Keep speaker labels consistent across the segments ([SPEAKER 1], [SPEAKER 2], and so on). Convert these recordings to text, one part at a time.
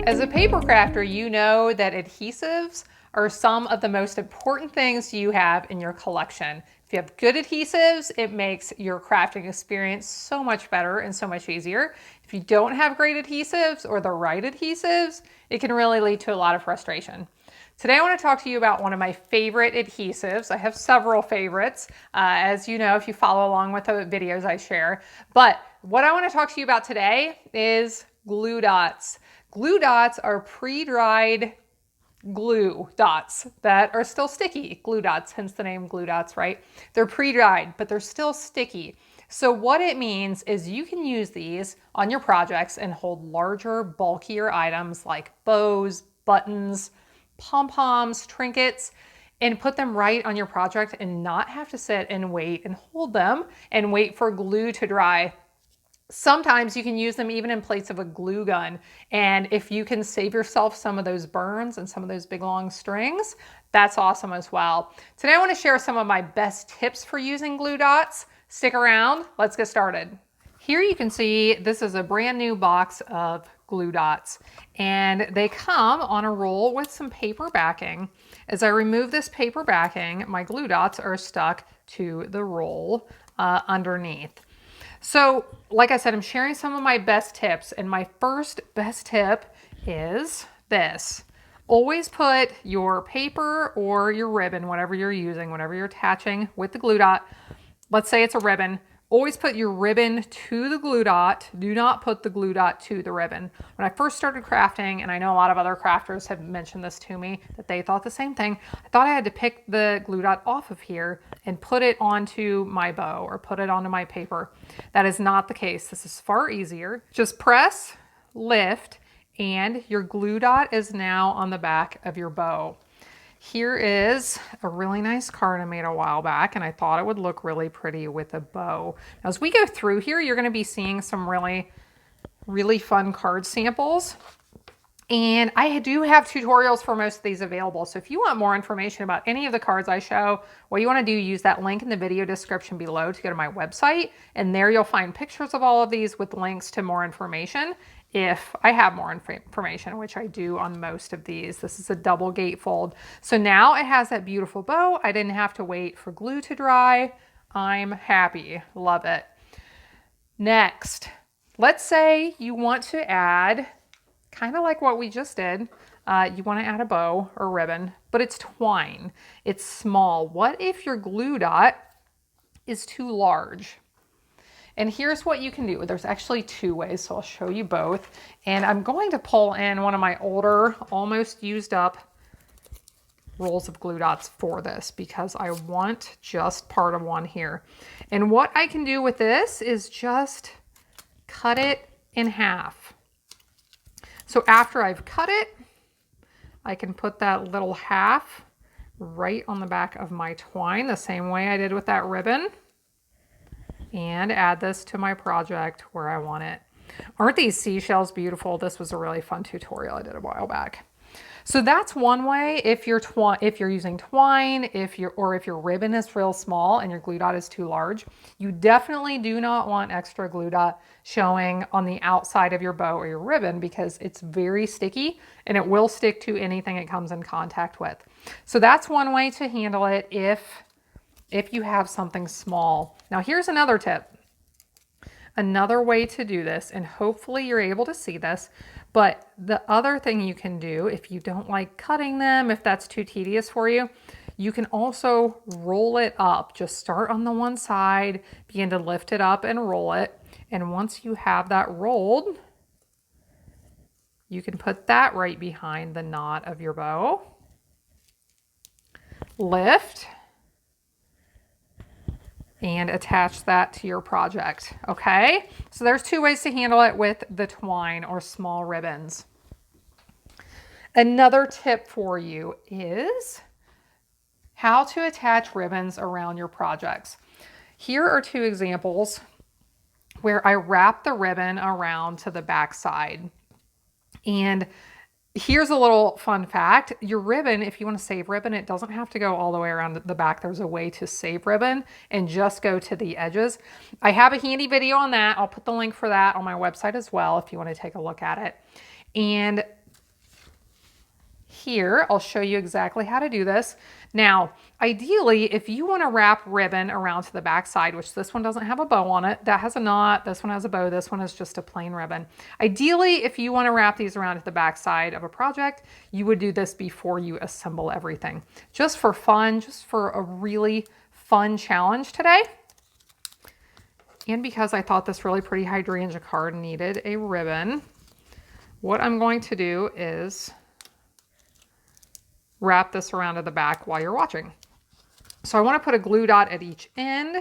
[SPEAKER 1] As a paper crafter, you know that adhesives are some of the most important things you have in your collection. If you have good adhesives, it makes your crafting experience so much better and so much easier. If you don't have great adhesives or the right adhesives, it can really lead to a lot of frustration. Today I want to talk to you about one of my favorite adhesives. I have several favorites, as you know if you follow along with the videos I share. But what I want to talk to you about today is glue dots. Glue dots are pre-dried glue dots that are still sticky. Glue dots, hence the name glue dots, right? They're pre-dried, but they're still sticky. So what it means is you can use these on your projects and hold larger, bulkier items like bows, buttons, pom-poms, trinkets, and put them right on your project and not have to sit and wait and hold them and wait for glue to dry. Sometimes you can use them even in place of a glue gun. And if you can save yourself some of those burns and some of those big long strings, that's awesome as well. Today I want to share some of my best tips for using glue dots. Stick around, let's get started. Here you can see this is a brand new box of glue dots and they come on a roll with some paper backing. As I remove this paper backing, my glue dots are stuck to the roll underneath. So, like I said, I'm sharing some of my best tips, and my first best tip is this. Always put your paper or your ribbon, whatever you're using, whatever you're attaching with the glue dot. Let's say it's a ribbon. Always put your ribbon to the glue dot. Do not put the glue dot to the ribbon. When I first started crafting, and I know a lot of other crafters have mentioned this to me, that they thought the same thing, I thought I had to pick the glue dot off of here and put it onto my bow or put it onto my paper. That is not the case. This is far easier. Just press, lift, and your glue dot is now on the back of your bow. Here is a really nice card I made a while back, and I thought it would look really pretty with a bow. Now, as we go through here, you're going to be seeing some really fun card samples. And I do have tutorials for most of these available. So if you want more information about any of the cards I show, what you want to do, use that link in the video description below to go to my website. And there you'll find pictures of all of these with links to more information. If I have more information, which I do on most of these. This is a double gatefold. So now it has that beautiful bow. I didn't have to wait for glue to dry. I'm happy. Love it. Next, let's say you want to add, kind of like what we just did, you want to add a bow or ribbon, but it's twine. It's small. What if your glue dot is too large? And here's what you can do. There's actually two ways, so I'll show you both. And I'm going to pull in one of my older, almost used up rolls of glue dots for this because I want just part of one here. And what I can do with this is just cut it in half. So after I've cut it, I can put that little half right on the back of my twine, the same way I did with that ribbon, and add this to my project where I want it. Aren't these seashells beautiful? This was a really fun tutorial I did a while back. So that's one way if you're using twine, if your ribbon is real small and your glue dot is too large. You definitely do not want extra glue dot showing on the outside of your bow or your ribbon because it's very sticky and it will stick to anything it comes in contact with. So that's one way to handle it if you have something small. Now here's another tip. Another way to do this, and hopefully you're able to see this, but the other thing you can do if you don't like cutting them, if that's too tedious for you, you can also roll it up. Just start on the one side, begin to lift it up and roll it. And once you have that rolled, you can put that right behind the knot of your bow. Lift and attach that to your project, okay? So there's two ways to handle it with the twine or small ribbons. Another tip for you is how to attach ribbons around your projects. Here are two examples where I wrap the ribbon around to the back side. And here's a little fun fact. Your ribbon, if you want to save ribbon, it doesn't have to go all the way around the back. There's a way to save ribbon and just go to the edges. I have a handy video on that. I'll put the link for that on my website as well if you want to take a look at it. And here. I'll show you exactly how to do this. Now, ideally, if you want to wrap ribbon around to the back side, which this one doesn't have a bow on it, that has a knot, this one has a bow, this one is just a plain ribbon. Ideally, if you want to wrap these around to the back side of a project, you would do this before you assemble everything. Just for fun, just for a really fun challenge today. And because I thought this really pretty hydrangea card needed a ribbon, what I'm going to do is wrap this around to the back while you're watching. So I want to put a glue dot at each end.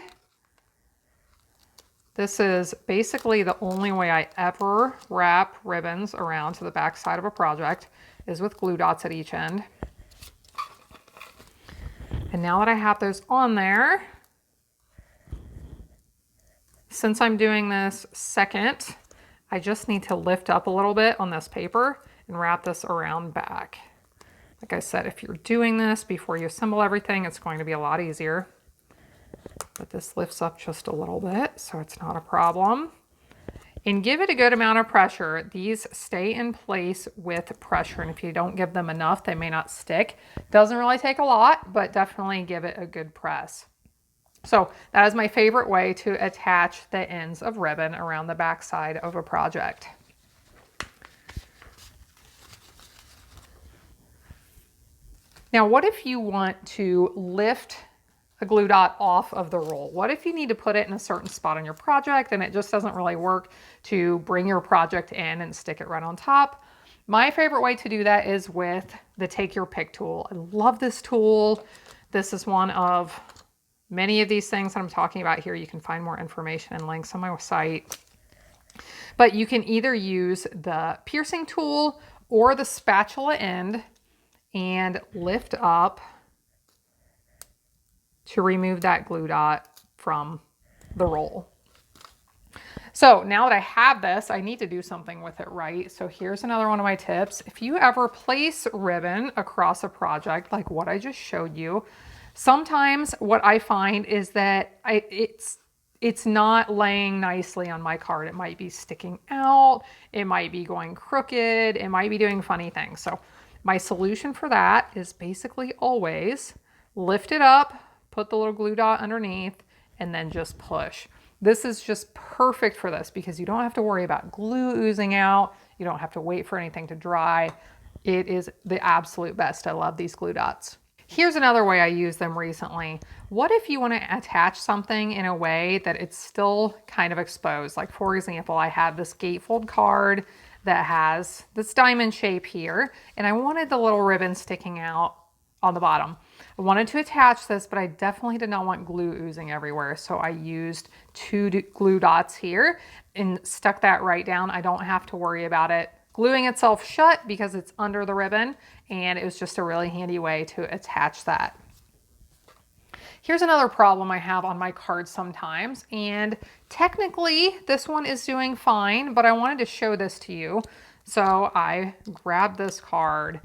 [SPEAKER 1] This is basically the only way I ever wrap ribbons around to the back side of a project is with glue dots at each end. And now that I have those on there, since I'm doing this second, I just need to lift up a little bit on this paper and wrap this around back. Like I said, if you're doing this before you assemble everything, it's going to be a lot easier. But this lifts up just a little bit, so it's not a problem. And give it a good amount of pressure. These stay in place with pressure, and if you don't give them enough, they may not stick. Doesn't really take a lot, but definitely give it a good press. So that is my favorite way to attach the ends of ribbon around the back side of a project. Now, what if you want to lift a glue dot off of the roll? What if you need to put it in a certain spot on your project and it just doesn't really work to bring your project in and stick it right on top? My favorite way to do that is with the Take Your Pick tool. I love this tool. This is one of many of these things that I'm talking about here. You can find more information and links on my site. But you can either use the piercing tool or the spatula end and lift up to remove that glue dot from the roll. So now that I have this, I need to do something with it right. So here's another one of my tips. If you ever place ribbon across a project like what I just showed you, sometimes what I find is that it's not laying nicely on my card. It might be sticking out, it might be going crooked, it might be doing funny things. So my solution for that is basically always lift it up, put the little glue dot underneath, and then just push. This is just perfect for this because you don't have to worry about glue oozing out. You don't have to wait for anything to dry. It is the absolute best. I love these glue dots. Here's another way I used them recently. What if you want to attach something in a way that it's still kind of exposed? Like for example, I have this gatefold card that has this diamond shape here, and I wanted the little ribbon sticking out on the bottom. I wanted to attach this, but I definitely did not want glue oozing everywhere. So I used 2 glue dots here and stuck that right down. I don't have to worry about it gluing itself shut because it's under the ribbon, and it was just a really handy way to attach that. Here's another problem I have on my cards sometimes, and technically this one is doing fine, but I wanted to show this to you. So I grabbed this card.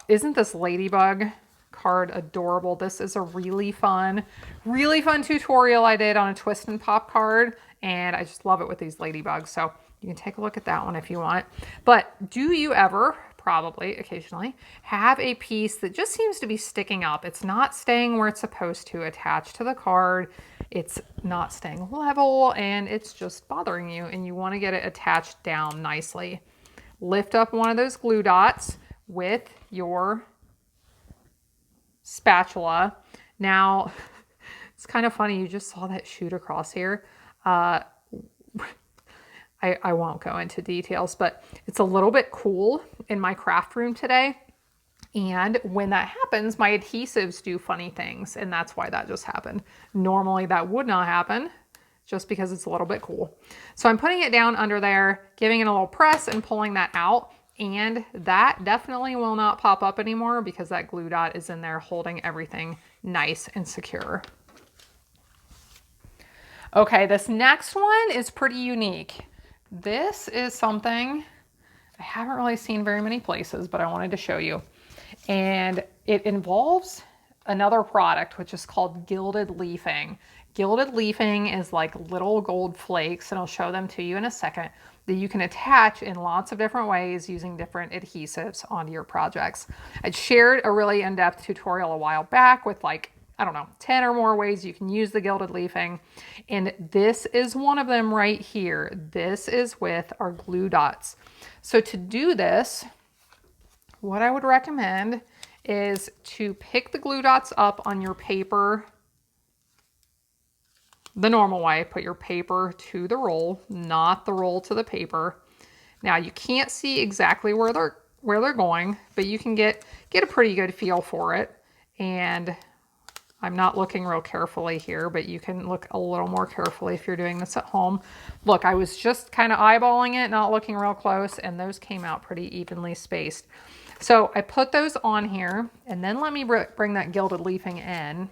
[SPEAKER 1] Isn't this ladybug card adorable? This is a really fun tutorial I did on a twist and pop card, and I just love it with these ladybugs. So you can take a look at that one if you want. But do you ever, probably occasionally, have a piece that just seems to be sticking up? It's not staying where it's supposed to attach to the card. It's not staying level, and it's just bothering you, and you want to get it attached down nicely. Lift up one of those glue dots with your spatula. Now, it's kind of funny. You just saw that shoot across here. I won't go into details, but it's a little bit cool in my craft room today. And when that happens, my adhesives do funny things, and that's why that just happened. Normally that would not happen, just because it's a little bit cool. So I'm putting it down under there, giving it a little press and pulling that out, and that definitely will not pop up anymore because that glue dot is in there holding everything nice and secure. Okay, this next one is pretty unique. This is something I haven't really seen very many places, but I wanted to show you. And it involves another product, which is called Gilded leafing. Gilded leafing is like little gold flakes, and I'll show them to you in a second, that you can attach in lots of different ways using different adhesives onto your projects. I shared a really in-depth tutorial a while back with like, I don't know, 10 or more ways you can use the gilded leafing. And this is one of them right here. This is with our glue dots. So to do this, what I would recommend is to pick the glue dots up on your paper the normal way. Put your paper to the roll, not the roll to the paper. Now you can't see exactly where they're going, but you can get a pretty good feel for it. And I'm not looking real carefully here, but you can look a little more carefully if you're doing this at home. Look, I was just kind of eyeballing it, not looking real close, and those came out pretty evenly spaced. So I put those on here, and then let me bring that gilded leafing in.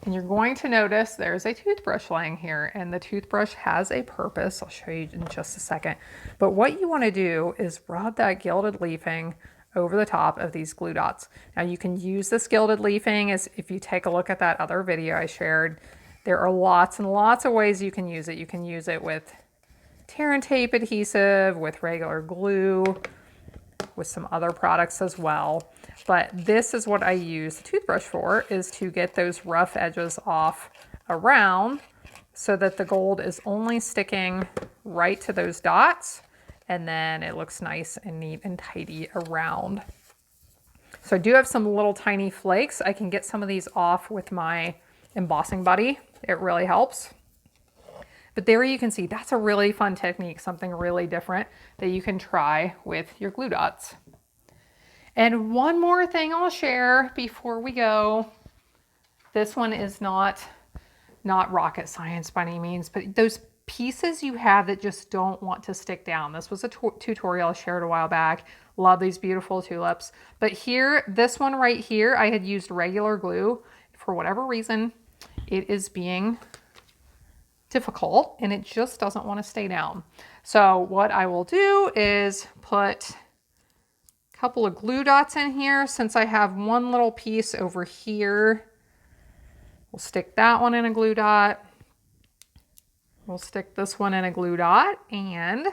[SPEAKER 1] And you're going to notice there's a toothbrush laying here, and the toothbrush has a purpose. I'll show you in just a second. But what you want to do is rub that gilded leafing over the top of these glue dots. Now you can use this gilded leafing as if you take a look at that other video I shared. There are lots and lots of ways you can use it. You can use it with tear and tape adhesive, with regular glue, with some other products as well. But this is what I use the toothbrush for, is to get those rough edges off around so that the gold is only sticking right to those dots, and then it looks nice and neat and tidy around. So I do have some little tiny flakes. I can get some of these off with my embossing buddy. It really helps. But there you can see, that's a really fun technique, something really different that you can try with your glue dots. And one more thing I'll share before we go. This one is not rocket science by any means, but those pieces you have that just don't want to stick down. This was a tutorial I shared a while back. Love these beautiful tulips. But here, this one right here, I had used regular glue. For whatever reason, it is being difficult and it just doesn't want to stay down. So what I will do is put a couple of glue dots in here. Since I have one little piece over here, we'll stick that one in a glue dot. We'll stick this one in a glue dot, and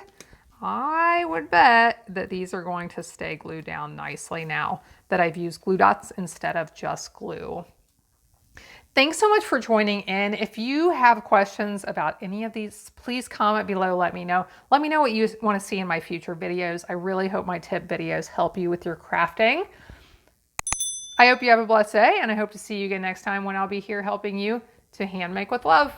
[SPEAKER 1] I would bet that these are going to stay glued down nicely now that I've used glue dots instead of just glue. Thanks so much for joining in. If you have questions about any of these, please comment below, let me know. Let me know what you want to see in my future videos. I really hope my tip videos help you with your crafting. I hope you have a blessed day, and I hope to see you again next time when I'll be here helping you to hand make with love.